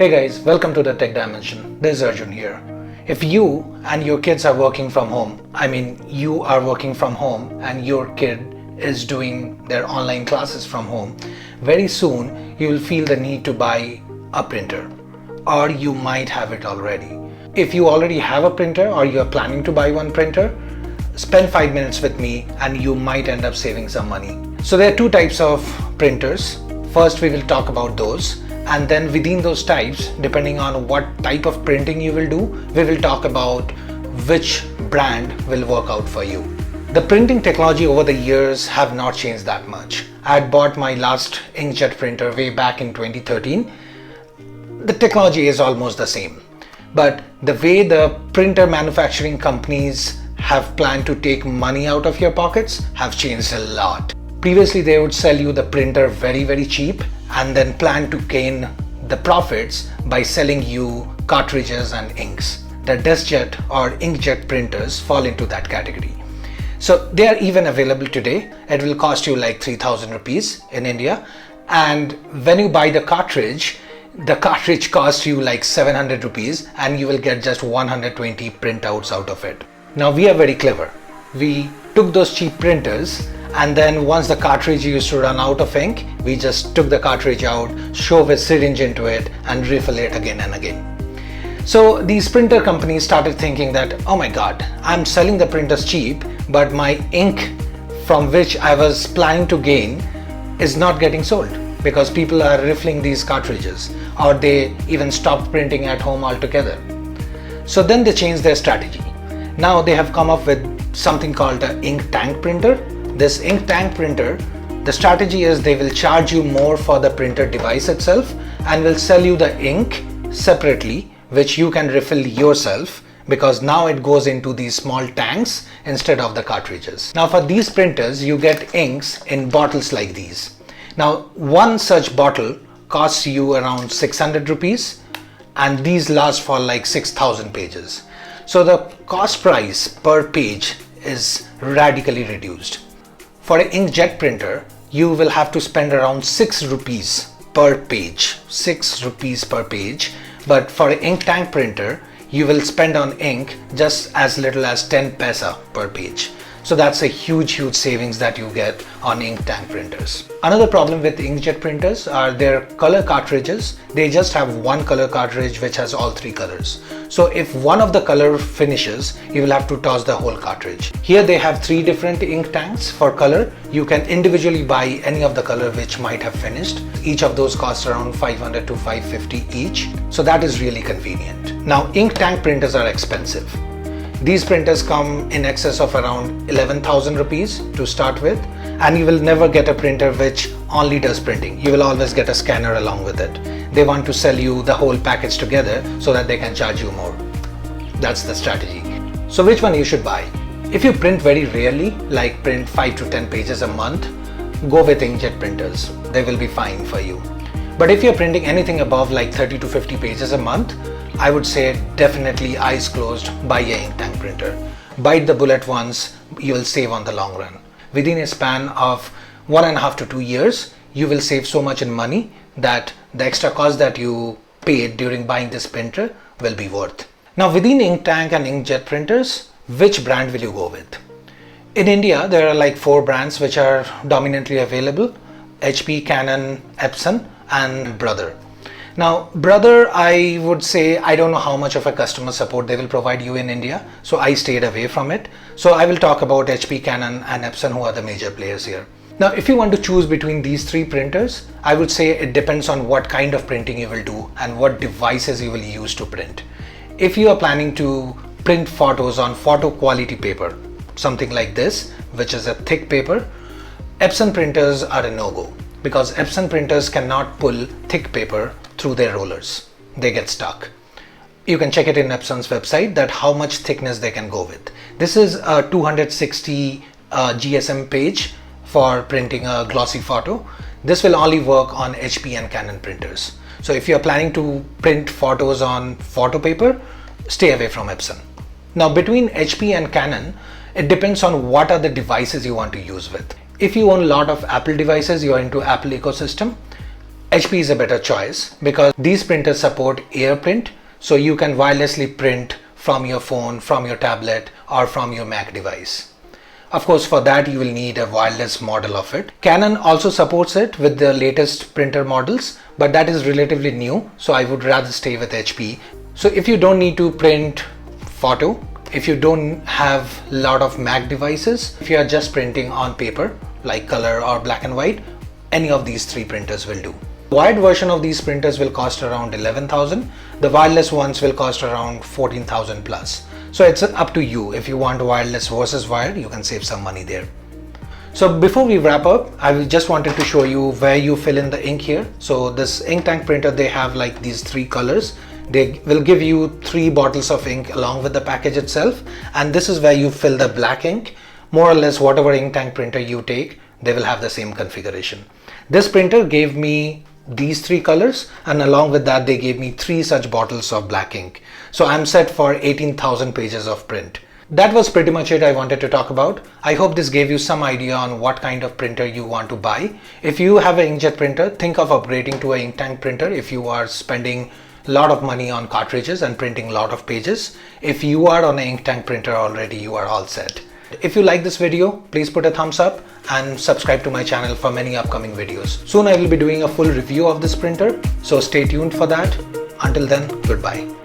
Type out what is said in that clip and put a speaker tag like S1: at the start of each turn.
S1: Hey guys, welcome to the Tech Dimension. This is Arjun here. If you and your kids are working from home, you are working from home and your kid is doing their online classes from home, very soon you will feel the need to buy a printer, or you might have it already. If you already have a printer or you are planning to buy one printer, spend 5 minutes with me and you might end up saving some money. So there are two types of printers. First, we will talk about those. And then within those types, depending on what type of printing you will do, we will talk about which brand will work out for you. The printing technology over the years have not changed that much. I had bought my last inkjet printer way back in 2013. The technology is almost the same. But the way the printer manufacturing companies have planned to take money out of your pockets have changed a lot. Previously, they would sell you the printer very cheap and then plan to gain the profits by selling you cartridges and inks. The deskjet or inkjet printers fall into that category. So they are even available today. It will cost you like 3,000 rupees in India. And when you buy the cartridge costs you like 700 rupees and you will get just 120 printouts out of it. Now we are very clever. We took those cheap printers and then once the cartridge used to run out of ink, we just took the cartridge out, shove a syringe into it and refill it again and again. So these printer companies started thinking that, oh my god, I'm selling the printers cheap, but my ink from which I was planning to gain is not getting sold because people are refilling these cartridges, or they even stopped printing at home altogether. So then they changed their strategy. Now they have come up with something called the ink tank printer. This ink tank printer, the strategy is they will charge you more for the printer device itself and will sell you the ink separately, which you can refill yourself, because now it goes into these small tanks instead of the cartridges. Now for these printers, you get inks in bottles like these. Now one such bottle costs you around 600 rupees and these last for like 6,000 pages. So the cost price per page is radically reduced. For an inkjet printer, you will have to spend around 6 rupees per page. 6 rupees per page. But for an ink tank printer, you will spend on ink just as little as 10 paisa per page. So that's a huge savings that you get on ink tank printers. Another problem with inkjet printers are their color cartridges. They just have one color cartridge which has all three colors. So if one of the color finishes, you will have to toss the whole cartridge. Here they have three different ink tanks for color. You can individually buy any of the color which might have finished. Each of those costs around 500 to 550 each. So that is really convenient. Now ink tank printers are expensive. These printers come in excess of around 11,000 rupees to start with, and you will never get a printer which only does printing. You will always get a scanner along with it. They want to sell you the whole package together so that they can charge you more. That's the strategy. So which one you should buy? If you print very rarely, like print 5 to 10 pages a month, go with inkjet printers. They will be fine for you. But if you're printing anything above like 30 to 50 pages a month, I would say definitely eyes closed, buy a ink tank printer. Bite the bullet once, you will save on the long run. Within a span of 1.5 to 2 years, you will save so much in money that the extra cost that you paid during buying this printer will be worth. Now within ink tank and inkjet printers, which brand will you go with? In India, there are like 4 brands which are dominantly available: HP, Canon, Epson and Brother. Now Brother, I would say, I don't know how much of a customer support they will provide you in India, so I stayed away from it. So I will talk about HP, Canon and Epson, who are the major players here. Now if you want to choose between these 3 printers, I would say it depends on what kind of printing you will do and what devices you will use to print. If you are planning to print photos on photo quality paper, something like this, which is a thick paper, Epson printers are a no-go, because Epson printers cannot pull thick paper through their rollers. They get stuck. You can check it in Epson's website that how much thickness they can go with. This is a 260 GSM page for printing a glossy photo. This will only work on HP and Canon printers. So if you're planning to print photos on photo paper, stay away from Epson. Now between HP and Canon, it depends on what are the devices you want to use with. If you own a lot of Apple devices, you are into Apple ecosystem, HP is a better choice because these printers support AirPrint, so you can wirelessly print from your phone, from your tablet, or from your Mac device. Of course, for that you will need a wireless model of it. Canon also supports it with the latest printer models, but that is relatively new, so I would rather stay with HP. So if you don't need to print photo, if you don't have a lot of Mac devices, if you are just printing on paper like color or black and white, any of these three printers will do. The wired version of these printers will cost around 11,000. The wireless ones will cost around 14,000 plus. So it's up to you. If you want wireless versus wired, you can save some money there. So before we wrap up, I just wanted to show you where you fill in the ink here. So this ink tank printer, they have like these three colors. They will give you 3 bottles of ink along with the package itself. And this is where you fill the black ink. More or less whatever ink tank printer you take, they will have the same configuration. This printer gave me these 3 colors, and along with that they gave me 3 such bottles of black ink. So I'm set for 18,000 pages of print. That was pretty much it I wanted to talk about. I hope this gave you some idea on what kind of printer you want to buy. If you have an inkjet printer, think of upgrading to an ink tank printer if you are spending a lot of money on cartridges and printing a lot of pages. If you are on an ink tank printer already, you are all set. If you like this video, please put a thumbs up and subscribe to my channel for many upcoming videos. Soon I will be doing a full review of this printer, so stay tuned for that. Until then, goodbye.